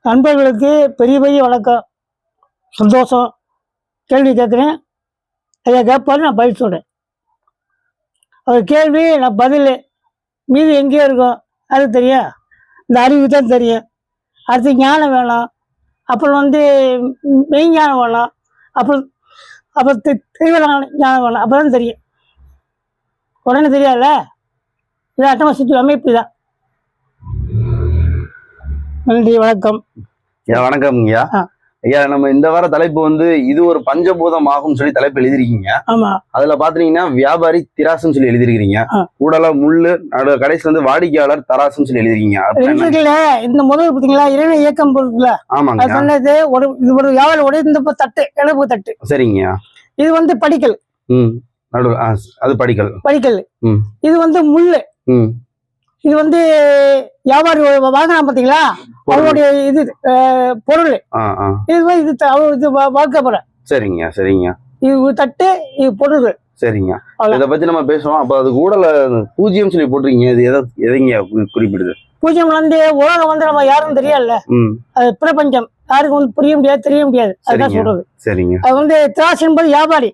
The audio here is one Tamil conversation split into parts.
நண்பர்களுக்கு பெரிய பெரிய வணக்கம், சந்தோஷம். கேள்வி கேட்குறேன், ஐயா கேட்பாரு, நான் பதில் சொல்கிறேன். அவர் கேள்வி நான் பதில், மீதி எங்கேயோ இருக்கும். அது தெரியும், இந்த அறிவு தான் தெரியும். அடுத்து ஞானம் வேணும், அப்புறம் மெய்ஞானம் வேணும், அப்புறம் அப்புறம் தெய்வ ஞானம் வேணும். அப்போ தான் தெரியும். உடனே தெரியாதுல்ல. இது அட்டமசித்து அமைப்பு தான். நன்றி, வணக்கம். ஐயா வணக்கம் ஐயா. ஐயா நம்ம இந்த வார தலைப்பு இது ஒரு பஞ்சபூதம் ஆகும் சொல்லி தலைப்பு எழுதிருக்கீங்க. ஆமா. அதுல பாத்தீங்கன்னா வியாபாரி திராசுன்னு சொல்லி எழுதிருக்கீங்க. கூடல முள்ளு, கடைசியில வாடிக்கையாளர் தராசுன்னு சொல்லி எழுதிருக்கீங்க. இந்த முதல் பாத்தீங்களா இறைவனை இயக்கம் இருக்குல்ல. ஆமாங்க. சொன்னது ஒரு வியாபாரி உடைய தட்டு, இழப்பு தட்டு. சரிங்க. இது படிக்கல். அது படிக்கல். படிக்கல். இது முள்ளு. இது வியாபாரி வாங்கினா பாத்தீங்களா, அவருடைய இது பொருள். இது வாழ்க்கை முறை. சரிங்க சரிங்க. இது தட்டு, இது பொருள். சரிங்க. இதை பத்தி நம்ம பேசுவோம். அப்ப அது கூட பூஜ்ஜியம் சொல்லி போட்டிருக்கீங்க, இது எதைங்க குறிப்பிடுது? பூஜ்ஜியம் உலகம் நம்ம யாரும் தெரியல. அது பிரபஞ்சம் யாருக்கும் புரிய முடியாது, தெரிய முடியாது. அதுதான் சொல்றது. சரிங்க. அது திராசு என்பது வியாபாரி.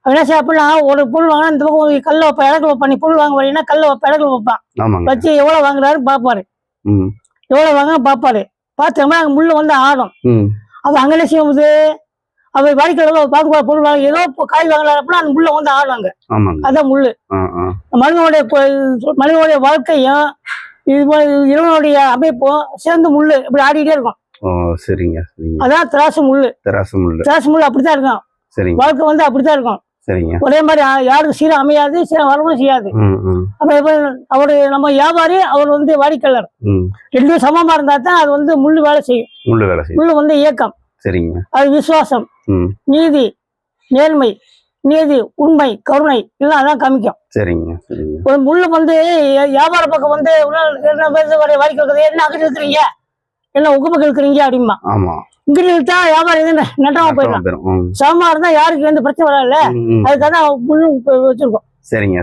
என்ன அப்படின்னா, ஒரு பொருள் வாங்கினா இந்த பக்கம் கல்ல வைப்பா, இடத்துல வைப்பா. நீ பொருள் வாங்க வரீங்கன்னா கல்ல வைப்பா, இடத்துல வைப்பான். வச்சு எவ்வளவு வாங்குறாரு பாப்பாரு, எவ்வளவு வாங்க பாப்பாரு. பார்த்தோம்னா அங்க முள்ளு ஆடும். அது அங்கே செய்யும்போது அவர் வாடிக்கையாளர் பார்க்க பொருள் வாங்க, ஏதோ காய் வாங்கலாம் அப்படின்னா அந்த முள்ள ஆடுவாங்க. அதான் முள்ளு. மனிதனுடைய வாழ்க்கையும் இறைவனுடைய அமைப்பும் சேர்ந்து முள்ளு இப்படி ஆடிக்கிட்டே இருக்கும். அதான் திராசு முள்ளு. திராசு முள்ளு அப்படித்தான் இருக்கும். வாழ்க்கை அப்படித்தான் இருக்கும். ஒரே மாதிரி யாருக்கும் சீரம் அமையாது, சீரம் வரவும் செய்யாது. அவரு நம்ம வியாபாரி, அவர் வாடிக்கையாளர். ரெண்டும் சமமா இருந்தா தான் அது முள்ளு வேலை செய்யும். முள்ளு இயக்கம். அது விசுவாசம், நீதி, நேர்மை, நீதி, உண்மை, கருணை எல்லாம் அதான் காமிக்கும். ஒரு முள்ளு வியாபார பக்கம் வாடிக்கை என்ன அகிட்டு இருக்கிறீங்க, என்ன உங்க பக்கம் இருக்கிறீங்க அப்படிமா. இங்கிட்டு இழுத்தா வியாபாரி நட்டமா போயிடும். சமமா இருந்தா யாருக்கு எந்த பிரச்சனை வராதுல்ல. அதுக்காக முள்ளு வச்சிருக்கோம். சரிங்க.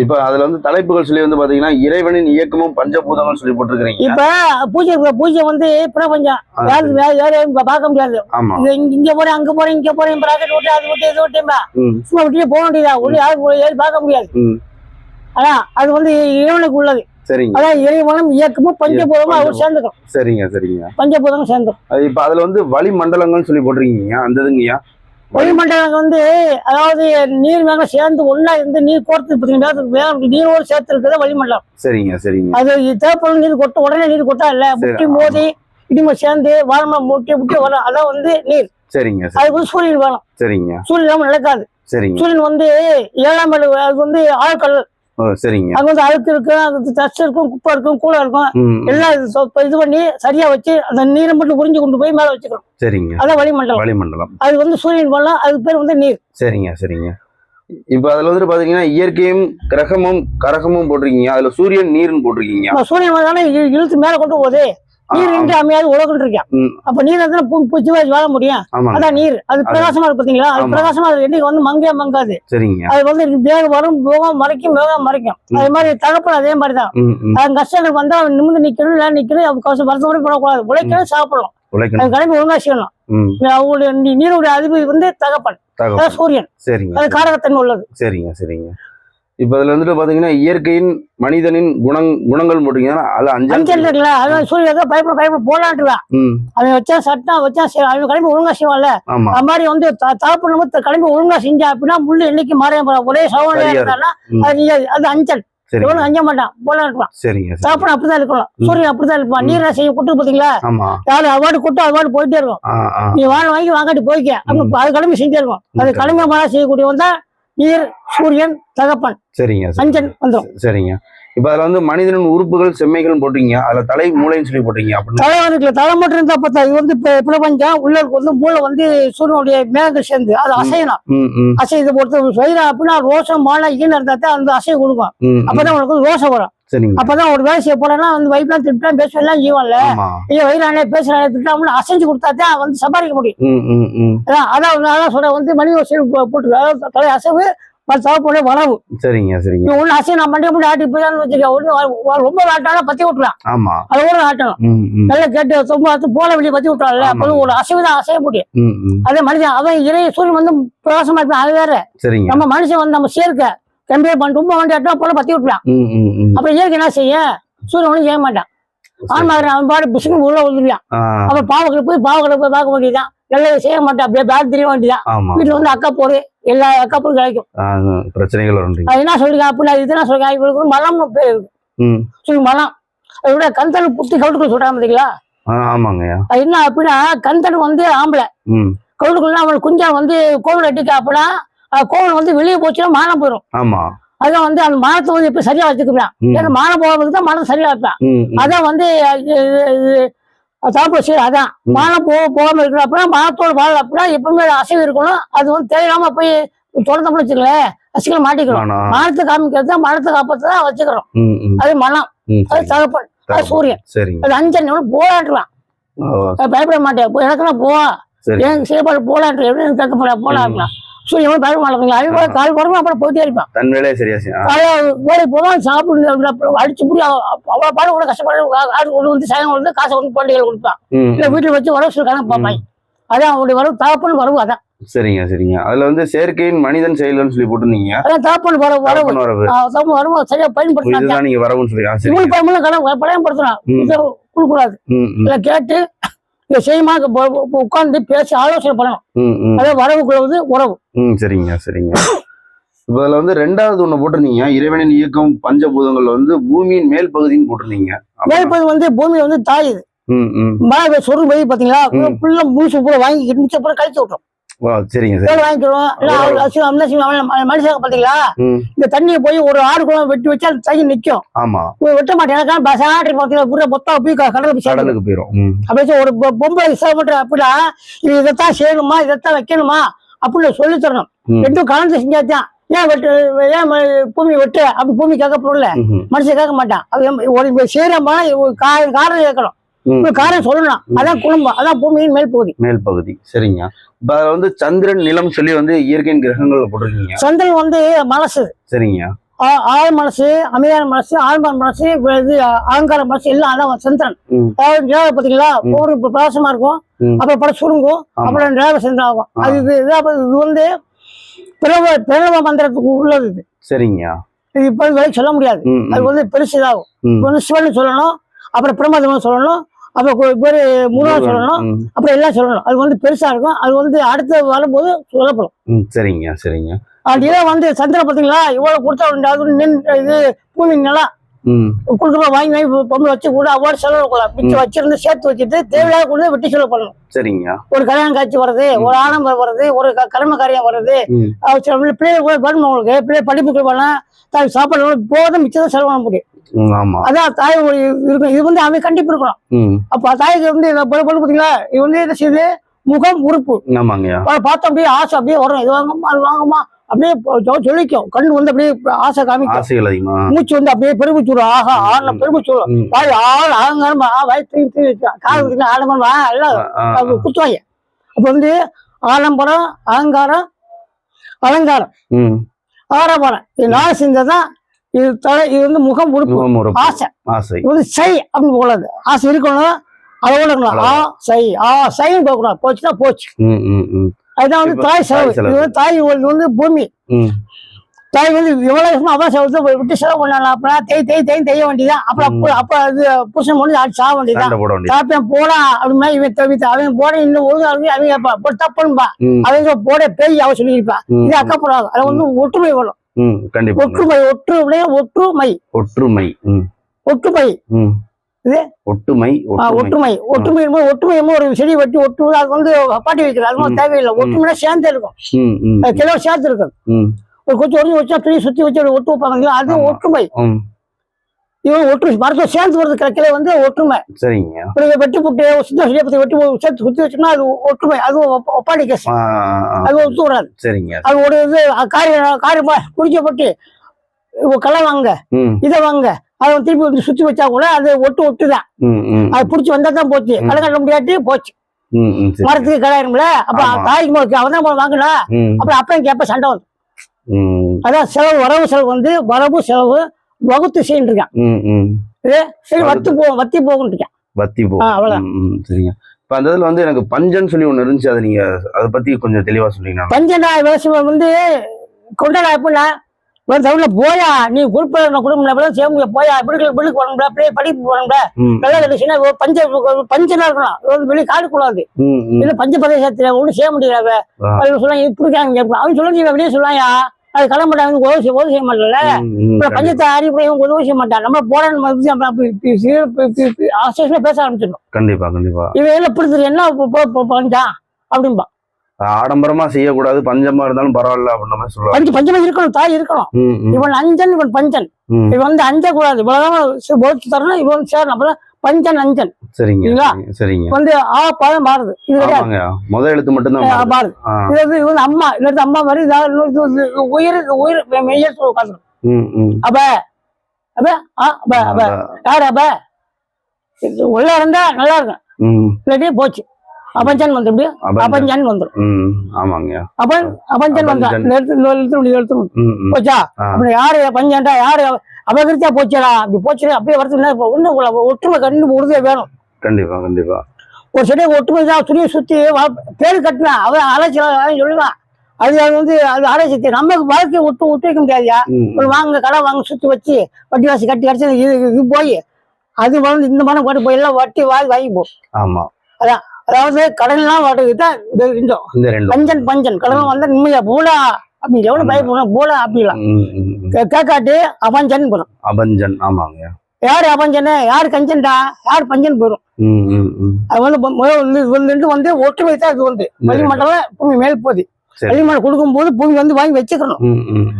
இப்ப அதுல தலைப்புகள் சொல்லி பாத்தீங்கன்னா இறைவனின் இயக்கமும் பஞ்சபூதங்கள் சொல்லி போட்டிருக்கீங்க. இப்ப பூஜை பிரபஞ்சம் யாரும் பார்க்க முடியாது. இங்க போறேன், அங்க போறேன், இங்க போறேன், ராக்கெட் விட்டு அது விட்டு இது விட்டேன்பா, சும்மா விட்டுட்டு போக வேண்டியதா. ஒண்ணு யாரும் பார்க்க முடியாது. ஆனா அது இறைவனுக்கு உள்ளது. அதான் இறைவனும் இயக்கமும் பஞ்சபூதமும் அவர் சேர்ந்துக்கும். சரிங்க. பஞ்சபூதமும் சேர்ந்தும். இப்ப அதுல வளிமண்டலங்கள் சொல்லி போட்டிருக்கீங்க. அந்த இதுங்கய்யா வளிமண்டலம் அதாவது நீர் மேல சேர்ந்து ஒன்னா இருந்து நீர் கோர்த்து நீரோடு சேர்த்து இருக்கிறது வளிமண்டலம். சரிங்க. அது தேவைப்படும் நீர் கொட்ட உடனே நீர் கொட்டா இல்ல, முட்டி மோதி இடிமை சேர்ந்து வாரமா முட்டி வரும். அதான் நீர். அதுக்கு சூரியன் வேணும். சூரியன் இல்லாம நடக்காது. சூரியன் 7ஆம் இடம். அது ஆழ்கடல். அங்க அழுக்கு இருக்கும், அது தச்சு இருக்கும், குப்பை இருக்கும், கூழ இருக்கும். எல்லாம் இது பண்ணி சரியா வச்சு அந்த நீரை மட்டும் உறிஞ்சு கொண்டு போய் மேல வச்சுக்கணும். அதான் வளிமண்டலம். அது சூரியன் போலாம், அது பேர் நீர். சரிங்க. இப்ப அதுல பாத்தீங்கன்னா இயற்கையும் கிரகமும் கரகமும் போட்டிருக்கீங்க. அதுல சூரியன் நீர்னு போட்டிருக்கீங்க. சூரியன் இழுத்து மேல கொண்டு போகுது. நீர் இன்றி அமையாது உலகம் இருக்கேன். அப்ப நீர் பூச்சி வாழ முடியும். அதான் நீர். அது பிரகாசமா இருக்கு பாத்தீங்களா. அது பிரகாசமா என்னைக்கு மங்காது. அது வேகம் வரும், போகம் மறைக்கும், வேகம் மறைக்கும். அதே மாதிரி தகப்பன் அதே மாதிரிதான். அது கஷ்டங்கள் வந்தா அவன் நிமிந்து நிக்கணும். வருத்தப்படி போடக்கூடாது. உழைக்கணும், சாப்பிடணும். அது கிளம்பி ஒழுங்கா செய்யணும். அவங்களுடைய நீருடைய அதிபதி தகப்பன், சூரியன். அது காரகத்தன்மை உள்ளது. சரிங்க. இப்ப அதுல பாத்தீங்கன்னா இயற்கையின் மனிதனின் குணங்கள் போட்டீங்கன்னா அது அஞ்சல் இருக்குல்ல. அதான் சூரியன் பயப்பட போலான்ட்டுவான். அவன் வச்சா சட்டம் வச்சா அவன் கிளம்பி ஒழுங்கா செய்வான்ல. அது மாதிரி தகப்பன் கிளம்பி ஒழுங்கா செஞ்சா அப்படின்னா முள்ளு என்னைக்கு மாற ஒரே சவாலே இருந்தாலும் அது அஞ்சல். எவ்வளவு அஞ்ச மாட்டான், போலான்ட்டுவான். தகப்பன் அப்படிதான் இருக்கணும். சூரியன் அப்படிதான் இருப்பான். நீர் செய்ய கொட்டு பாத்தீங்களா, யாரு அவார்டு கொட்டு அவார்டு போயிட்டே இருக்கும். நீ வாங்கி வாங்காட்டி போய்க்க அப்படின்னு அது கிளம்பி செஞ்சே இருக்கும். அது கிளம்பி மாறா செய்யக்கூடியவன் தான் நீர், சூரியன், தகப்பன். அஞ்சன் வந்துடும். சரிங்க. இப்ப அதுல மனிதனின் உறுப்புகள் செம்மைகள் போட்டீங்க. அதுல தலை மூளைன்னு சொல்லி போட்டீங்க. தலை தலை மட்டும் இருந்தா பார்த்தா இது பிரபஞ்சம் உள்ள மூளை சூரியனுடைய மேகங்கள் சேர்ந்து அது அசையணும். அசைது பொறுத்து வயிறு அப்படின்னா ரோசம் மாலை ஈன இருந்தா தான் அந்த அசைய கொடுக்கும். அப்பதான் உனக்கு ரோசம் வரும். அப்பதான் ஒரு வேலை செய்ய போனா வயிற்றுலாம் திட்டம் பேசலாம் ஜீவன்ல வயிறானே பேசுறானே திட்டாம அசைஞ்சு கொடுத்தாதான் சம்பாதிக்க முடியும். அதான் சொல்ற மனித போட்டு தலை அசைவு தகப்பனுடைய வரவு. சரிங்க சரிங்க. ஒண்ணு அசையும் நான் மண்டிய முடி ஆட்டி போயான்னு வச்சுக்க, ஒண்ணு ரொம்ப ஆட்டாலும் பத்தி விட்டுலாம். ஆமா, அது கூட ஆட்டணும். நல்லா கேட்டு ரொம்ப போல வெளியே பத்தி விட்டுறான்ல, அப்போ ஒரு அசைவுதான் அசைய முடியும். அதே மனுஷன் அவன் இறைய சூரியன் வந்து பிரகாசமா இருப்பான், அது வேற. சரிங்க. நம்ம மனுஷன் வந்து நம்ம சேர்க்க கம்பேர் பண்ணிட்டு ரொம்ப வண்டி ஆட்டா போல பத்தி விட்டுலாம். அப்புறம் இயற்கை என்ன செய்ய, சூரியன் ஒன்றும் செய்ய மாட்டான். ஆமா, அவன் பாடு பிசுக்கு உள்ள வந்துருவான். அவன் பாவக்கடை போய் பார்க்க வேண்டியதான், நல்லது செய்ய மாட்டான், அப்படியே பேக் தெரிய வேண்டியதான். வீட்டுல வந்து அக்கா போரு எல்லா அக்கா பொருள் கிடைக்கும். பிரச்சனைகள் வரும். அது என்ன சொல்லுங்க அப்படின்னா, இதுதான் சொல்லுங்க, இவங்களுக்கு மலம் பேர் இருக்கு. சொல்லு மலம். அதோட கந்தன் புத்தி கவுட்டுக்குள்ள சொல்றாங்க பாத்தீங்களா? ஆமாங்க. அது என்ன அப்படின்னா, கந்தன் வந்து ஆம்பளை, கவுட்டுக்குள்ள அவன் குஞ்சா வந்து கோவில் அட்டிக்க அப்படின்னா, கோவில் வந்து வெளியே போச்சுன்னா மானம் போயிடும். ஆமா, அதான் வந்து அந்த மானத்தை வந்து எப்படி சரியா வச்சுக்கலாம். ஏன்னா மானம் போகிறதுக்கு தான் மானம் சரியா வைப்பான். அதான் வந்து சாப்பிட சரி, அதான் மானம் போகாம இருக்கணும் அப்படின்னா, மானத்தோடு வாழ அப்படின்னா எப்பவுமே அசைவு இருக்கணும். அது வந்து தேவையில்லாம போய் தொடர்ந்தோம்னு வச்சுக்கலேன், அசிக்கலாம் மாட்டிக்கணும். மானத்தை காமிக்கிறது தான், மனத்தை காப்பாற்ற தான் வச்சுக்கிறோம். அது மனம், அது தகப்பன், அது சூரியன். அது 5 போலான்றான். பயப்பட மாட்டேன், எனக்குலாம் போவா ஏன் செயல்பாடு போலான் எப்படி கேட்க போறா போலாம். சூரியன் பயப்பட மாட்டேங்களா, அவங்க கால் குறைக்கும் அப்புறம் போயிட்டே இருப்பான். தன் வேலையை சரியா வேலைக்கு போவான், சாப்பிடு அடிச்சு புடி அவ்வளவு பாடு கூட கஷ்டப்படு கொண்டு வந்து சாயம் வந்து காசை வந்து பண்டிகை கொடுப்பான். இல்ல வீட்டுல வச்சு வரவு சொல்லி கணக்கு பார்ப்பாங்க. அதான் அவனுடைய வரவு, தகப்பன் வரவு. அதான். சரிங்க சரிங்க. அதுல வந்து செயற்கையின் மனிதன் செயல்னு சொல்லி போட்டுருந்தீங்க. அதான் தகப்பன் வரவு வரவு சரியா பயன்படுத்தலாம். நீங்க வரவுன்னு சொல்லி இவங்க பயன்படுத்தலாம், பயன்படுத்தலாம் கொடுக்கூடாது. இல்ல கேட்டு இதை செய்யுமா உட்கார்ந்து பேசி ஆலோசனை பண்ணணும். அதாவது வரவுக்குள்ள வந்து உறவு. சரிங்க சரிங்க. இப்ப அதுல வந்து 2வது ஒண்ணு போட்டிருந்தீங்க, இறைவனின் இயக்கம் பஞ்சபூதங்கள்ல வந்து பூமியின் மேல் பகுதின்னு போட்டிருந்தீங்க. மேல் பகுதி வந்து பூமி வந்து தாய். இது மழை சொருள் போய் பாத்தீங்களா, ஃபுல்லா முழுசு பூரா வாங்கி மிச்ச பூரா கழிச்சு விட்டுரும். வாங்கிக்கிறோம். மனுஷங்க பாத்தீங்களா, இந்த தண்ணியை போய் ஒரு 6 குளம் வெட்டி வச்சா அது தண்ணி நிக்கும். ஆமா, வெட்ட மாட்டேன். கடலுக்கு போயிடும். அப்படி ஒரு பொம்பளை பண்ற அப்படின்னா, இது இதைத்தான் செய்யணுமா, இதைத்தான் வைக்கணுமா அப்படின்னு சொல்லி தரணும். 2ம் கலந்து செஞ்சாதான். ஏன் வெட்டு, ஏன் பூமி வெட்டு அப்படி பூமி கேட்க போடல, மனுஷன் கேட்க மாட்டான். அது ஒரு செய்யறமா காரணம் கேட்கணும், காரணம் சொல்லணும். அதான் குடும்பம், அதான் பூமியின் மேல் பகுதி. சரிங்க. இப்ப அதுல வந்து சந்திரன் நிலம் சொல்லி வந்து இயற்கையின் கிரகங்கள்ல போட்டிருக்கீங்க. சந்திரன் வந்து மனசு. சரிங்க. ஆழ் மனசு, அமைதியான மனசு, ஆழ்மான மனசு, இது அலங்கார மனசு எல்லாம் அதான் சந்திரன். அதாவது பாத்தீங்களா, ஒரு பிரகாசமா இருக்கும், அப்புறம் படம் சுருங்கும், அப்புறம் நேரம் சந்திரன் ஆகும். அது இது வந்து பிரணவ மந்திரத்துக்கு உள்ளது இது. சரிங்க. இது இப்ப வேலைக்கு சொல்ல முடியாது, அது வந்து பெருசுதாகும். வந்து சிவன் சொல்லணும், அப்புறம் பிரம்மதம் சொல்லணும், அப்புறம் பேரு முருகன் சொல்லணும், அப்புறம் எல்லாம் சொல்லணும். அது வந்து பெருசா இருக்கும். அது வந்து அடுத்து வரும்போது சொல்லப்படும். சரிங்க சரிங்க. அது இதை வந்து சந்திரன் பாத்தீங்களா, இவ்வளவு கொடுத்தா இது பூமி நிலம் கொடுக்கலாம், வாங்கி வாங்கி பொம்பளை வச்சு கூட அவ்வாறு செலவு கொள்ளலாம். மிச்சம் வச்சிருந்து சேர்த்து வச்சுட்டு தேவையாக கூட வெட்டி செலவு பண்ணணும். சரிங்க. ஒரு கல்யாணம் காட்சி வருது, ஒரு ஆடம்பரம் வருது, ஒரு கடமை காரியம் வருது, பிள்ளைகள் கூட வேணும், உங்களுக்கு பிள்ளை படிப்புக்கு வேணும், தாய் சாப்பாடு போதும், மிச்சம் செலவு பண்ண முடியும். அதான் தாய் இருக்கும். இது வந்து அவன் கண்டிப்பு இருக்கணும். அப்ப தாய்க்கு வந்து பாத்தீங்களா, இது வந்து என்ன செய்யுது, முகம் உறுப்பு. பார்த்தோம் அப்படியே ஆசை அப்படியே வரும், இது வாங்கம்மா அது வாங்கம்மா அப்படியே சொல்லிக்கும். கண்ணு வந்து அப்படியே ஆசை காமிக்கும், மூச்சு வந்து அப்படியே பெருமிச்சு விடும். ஆஹா ஆடல பெருமிச்சு விடும், வாய் ஆள் ஆங்காரமா வயசு கால ஆடம்பரமா எல்லாம் குத்துவாங்க. அப்ப வந்து ஆடம்பரம், அகங்காரம், அலங்காரம், ஆடம்பரம், இது 4 செஞ்சதான் இது தலை. இது வந்து முகம் உறுப்பு, ஆசை. இது வந்து சை அப்படின்னு போகக்கூடாது, ஆசை இருக்கணும், அதோட இருக்கணும். சைன்னு போகக்கூடாது, போச்சுன்னா போச்சு. அதுதான் வந்து தாய் செலவு. இது வந்து தாய் வந்து பூமி. தாய் வந்து எவ்வளவு அவன் செலவு விட்டு செலவு பண்ணலாம். அப்பெல்லாம் தெய்ய வேண்டியதான். அப்ப அது புருஷன் முடிஞ்சு ஆடி சாக வேண்டியதான். தாப்பியம் போடா அப்படின்னா இவன் தவித்த அவன் போட இன்னும் ஒழுங்கு அவங்க தப்புன்பா, அவங்க போட பேய் அவ சொல்லியிருப்பா. இது அக்கப்படாது. அது வந்து ஒற்றுமை வரும். ஒற்றுமை ஒரு செடி வெட்டி ஒட்டுவது, அது வந்து பாட்டி வைக்கிறது, அது தேவையில்லை. ஒற்றுமைனா சேர்ந்து இருக்கும், கிலோ சேர்த்து இருக்கும். ஒரு கொஞ்சம் ஒடிஞ்சு வச்சா துணி சுத்தி வச்சு ஒட்டு வைப்பாங்க, அது ஒற்றுமை. இவன் ஒற்றுமை மரத்தை சேர்ந்து வருது கிளை வந்து ஒற்றுமை. சரிங்க. வெட்டி புட்டு வெட்டி சேர்த்து சுத்தி வச்சோம்னா அது ஒற்றுமை, அது ஒப்பாடி கேஸ், அது ஒத்து வராது. சரிங்க. அது ஒரு இது காரியமா குடிக்கப்பட்டு கலை வாங்க இதை வாங்க, அதை திருப்பி வந்து சுத்தி வச்சா கூட அது ஒட்டுதான். அது புடிச்சு வந்தா தான் போச்சு, களை கட்ட முடியாட்டி போச்சு. மரத்துக்கு கலையாரும்ல, அப்ப தாய்க்கு அவன் தான் வாங்கல. அப்புறம் அப்பயும் கேப்ப சண்டை வந்து அதான் செலவு வரவு செலவு வந்து வரவு செலவு வகுத்து செய்யிட்டு இருக்கேன். சரி வத்தி போகுன்னு இருக்கேன். வத்தி போகும். சரிங்க. இப்ப அந்த இதுல வந்து எனக்கு பஞ்சன்னு சொல்லி ஒண்ணு இருந்துச்சு, அதை நீங்க அதை பத்தி கொஞ்சம் தெளிவா சொன்னீங்கன்னா. பஞ்சனா விவசாயம் வந்து கொண்டாடா எப்படின்னா ஒரு தவிர போயா நீ குடும்பம் சேமிக்க போயா பிள்ளைக்கு வரணும்ல பிள்ளைய படிப்பு போறோம்ல நல்லா கிடைச்சுன்னா பஞ்சனா இருக்கணும், வெளியே காடுக்கூடாது. இல்ல பஞ்ச பிரதேசத்துல ஒண்ணு செய்ய முடியாது சொல்லுவாங்க இப்படிக்காங்க அவன் சொல்லுங்க வெளியே சொல்லுவாயா அது கிளம்பிட்டாங்க உதவி செய்ய மாட்டேன்ல. பஞ்சத்தை அறிவுரையும் உதவி செய்ய மாட்டான். நம்ம போராட்டம் பேச ஆரம்பிச்சிடணும். கண்டிப்பா கண்டிப்பா. இவன் எப்படி என்ன பஞ்சான் அப்படின்பா. ஆடம்பரமா செய்யக்கூடாது, பஞ்சமா இருந்தாலும் பரவாயில்ல அப்படின்ற மாதிரி சொல்லுவாங்க. பஞ்சமா இருக்கணும், தாய் இருக்கணும். இவன் அஞ்சன் இவன் பஞ்சன். இவன் வந்து அஞ்ச கூடாது, இவ்வளவுதான் தரணும். இவன் சேரணும், அப்பதான் பஞ்சன் அஞ்சன். சரிங்களா? சரிங்க. வந்து பாதம் மாறுது, இது கிடையாது, முதல் எழுத்து மட்டும்தான் மாறுது. இது வந்து அம்மா இல்ல அம்மா மாதிரி உயிர் உயிர் மெய்யல் உட்காந்துரும். அப்ப யாரு அப்ப உள்ள இருந்தா நல்லா இருக்கும், இல்லாட்டியே போச்சு அபஞ்சன் வந்து எப்படி அபஞ்சன் வந்துடும். அபஞ்சன் வந்தா எழுத்து போச்சா. அப்படி யாரு பஞ்சன்டா யாரு அபகரிச்சா போச்சா, அப்படி போச்சு அப்படியே வரது ஒண்ணு ஒற்றுமை கண்டு உறுதியா வேணும். கண்டிப்பா கண்டிப்பா. ஒரு செடியை ஒற்றுமை தான் துணியை சுத்தி பேரு கட்டினான் அவன் ஆராய்ச்சி சொல்லுவான். அது வந்து அது ஆராய்ச்சி நமக்கு வாழ்க்கையை விட்டு வைக்க முடியாதுயா. வாங்க கடை வாங்க சுத்தி வச்சு வட்டி வாசி கட்டி கடிச்சு இது போய் அது வந்து இந்த மனம் போட்டு போய் எல்லாம் வட்டி வாங்கி போ. ஆமா அதான் அதாவது கடன்லாம் வாடகைதான் பஞ்சன் பஞ்சன் கடன் வந்தா நிம்மதியா போலா அப்படி எவ்வளவு பயப்படணும் போலா அப்படிலாம் கேட்காட்டு அபஞ்சன் போறோம். அபஞ்சன். ஆமாங்க. யாரு அபஞ்சனு யாரு கஞ்சன்டா யாரு பஞ்சன் போயிடும். அது வந்து ஒற்றுமை தான். இது வந்து வளிமண்டலம் பூமி மேல் போகுது, வளிமண்டலம் கொடுக்கும் போது பூமி வந்து வாங்கி வச்சுக்கணும்.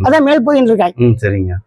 அதான் மேல் போயின்னு இருக்காங்க. சரிங்க.